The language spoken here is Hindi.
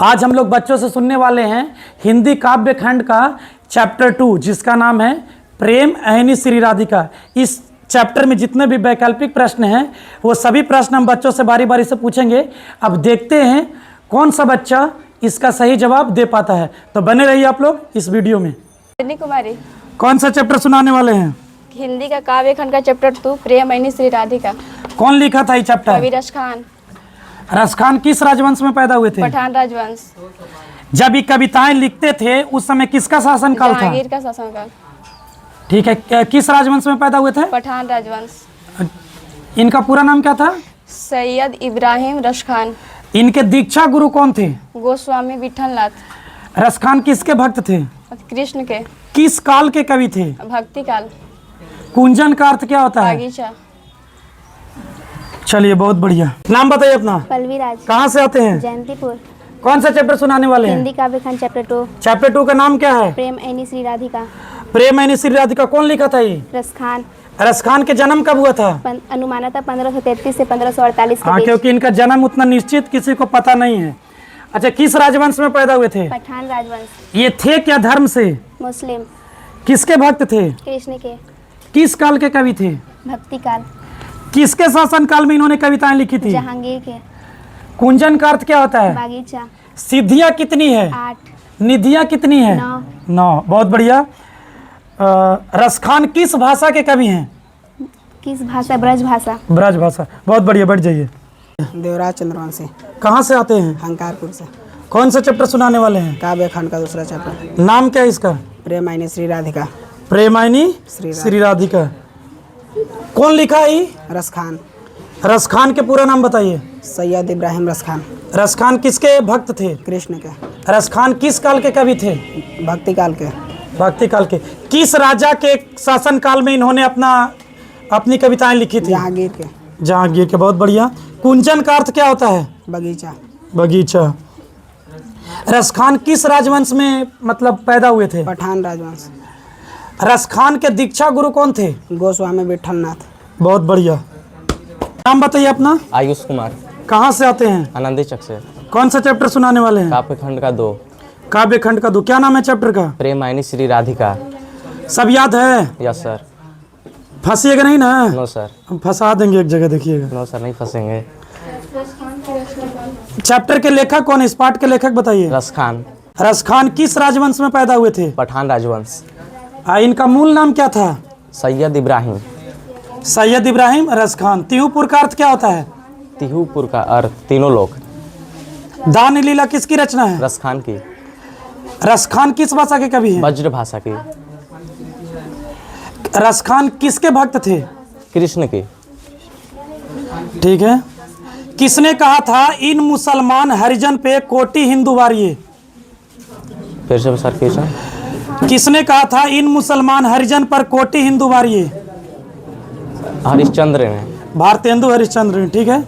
आज हम लोग बच्चों से सुनने वाले हैं हिंदी काव्य खंड का चैप्टर 2, जिसका नाम है प्रेम ऐनी श्री राधिका। इस चैप्टर में जितने भी वैकल्पिक प्रश्न हैं वो सभी प्रश्न हम बच्चों से बारी बारी से पूछेंगे। अब देखते हैं कौन सा बच्चा इसका सही जवाब दे पाता है। तो बने रहिए आप लोग इस वीडियो में। कुमारी कौन सा चैप्टर सुनाने वाले हैं? हिंदी का काव्य खंड का चैप्टर 2 प्रेम ऐनी श्री राधिका। कौन लिखा था ये चैप्टर? कवि रसखान। रसखान किस राजवंश में पैदा हुए थे? पठान राजवंश। जब ये कविताएं लिखते थे उस समय किसका शासनकाल था? जहांगीर का शासनकाल। ठीक है, किस राजवंश में पैदा हुए थे? पठान राजवंश। इनका पूरा नाम क्या था? सैयद इब्राहिम रसखान। इनके दीक्षा गुरु कौन थे? गोस्वामी विठलनाथ। रसखान किसके भक्त थे? कृष्ण के। किस काल के कवि थे? भक्ति काल। कुंजन का अर्थ क्या होता है? बागीचा। चलिए, बहुत बढ़िया। नाम बताइए अपना। पल्लवी राज। कहाँ से आते हैं? जयंतीपुर। कौन सा चैप्टर सुनाने वाले हैं? हिंदी काव्य खंड चैप्टर 2 चैप्टर 2 का नाम क्या है? प्रेम ऐनी श्री राधिका। प्रेम ऐनी श्री राधिका कौन लिखा था ये? रसखान। रसखान के जन्म कब हुआ था? अनुमानतः 1533 से 1548 के हाँ, बीच। क्योंकि इनका जन्म उतना निश्चित किसी को पता नहीं है। अच्छा, किस राजवंश में पैदा हुए थे? पठान राजवंश। ये थे क्या धर्म से? मुस्लिम। किसके भक्त थे? कृष्ण के। किस काल के कवि थे? भक्ति काल। किसके शासन काल में इन्होंने कविताएं लिखी थी? जहांगीर के। कुंजन का अर्थ क्या होता है? बागीचा। सिद्धियां कितनी है? 8। निधियां कितनी है? 9। बहुत बढ़िया। रसखान किस भाषा के कवि हैं? किस भाषा? ब्रज भाषा। ब्रज भाषा। बहुत बढ़िया, बैठ जाइए। देवराज चंद्रवंशी। कहाँ से आते हैं? हंकारपुर से। कौन सा चैप्टर सुनाने वाले हैं? काव्य खंड का दूसरा चैप्टर। नाम क्या है इसका? प्रेम ऐनी श्री राधिका। प्रेम ऐनी श्री राधिका। कौन लिखा है? रसखान। रसखान के पूरा नाम बताइए। सैयद इब्राहिम रसखान। रसखान किसके भक्त थे? कृष्ण के। रसखान किस काल के कवि थे? भक्ति काल के। भक्ति काल के। किस राजा के शासन काल में इन्होंने अपनी कविताएं लिखी थी? जहांगीर के। जहांगीर के। बहुत बढ़िया। कुंजन का अर्थ क्या होता है? बगीचा। बगीचा। रसखान किस राजवंश में पैदा हुए थे? पठान राजवंश। रसखान के दीक्षा गुरु कौन थे? गोस्वामी विठलनाथ। बहुत बढ़िया। नाम बताइए अपना। आयुष कुमार। कहाँ से आते हैं? आनंदी चक से। कौन सा चैप्टर सुनाने वाले हैं? काव्य खंड का 2। काव्य खंड का 2। क्या नाम है चैप्टर का? प्रेम ऐनी श्री राधिका। सब याद है? Yes sir. फंसिएगा नहीं ना? No sir. हम फंसा देंगे एक जगह, देखिएगा। नो सर, नहीं फंसेंगे। चैप्टर के लेखक कौन है? इस पाठ के लेखक बताइए। रसखान। रसखान किस राजवंश में पैदा हुए थे? पठान राजवंश। इनका मूल नाम क्या था? सैयद इब्राहिम। सैयद इब्राहिम रसखान। तिहुपुर का अर्थ क्या होता है? तिहुपुर का अर्थ तीनों लोग। दान लीला किसकी रचना है? रसखान की। रसखान किस भाषा के कवि हैं? वज्र भाषा की। रसखान किसके भक्त थे? कृष्ण की। ठीक है। किसने कहा था इन मुसलमान हरिजन पे कोटि हिंदू वारिये? फिर से सर क्वेश्चन। किसने कहा था इन मुसलमान हरिजन पर कोटि हिंदू वारिये? हरिश्चंद्र ने। भारतेंदु हरिश्चंद्र ने। ठीक है।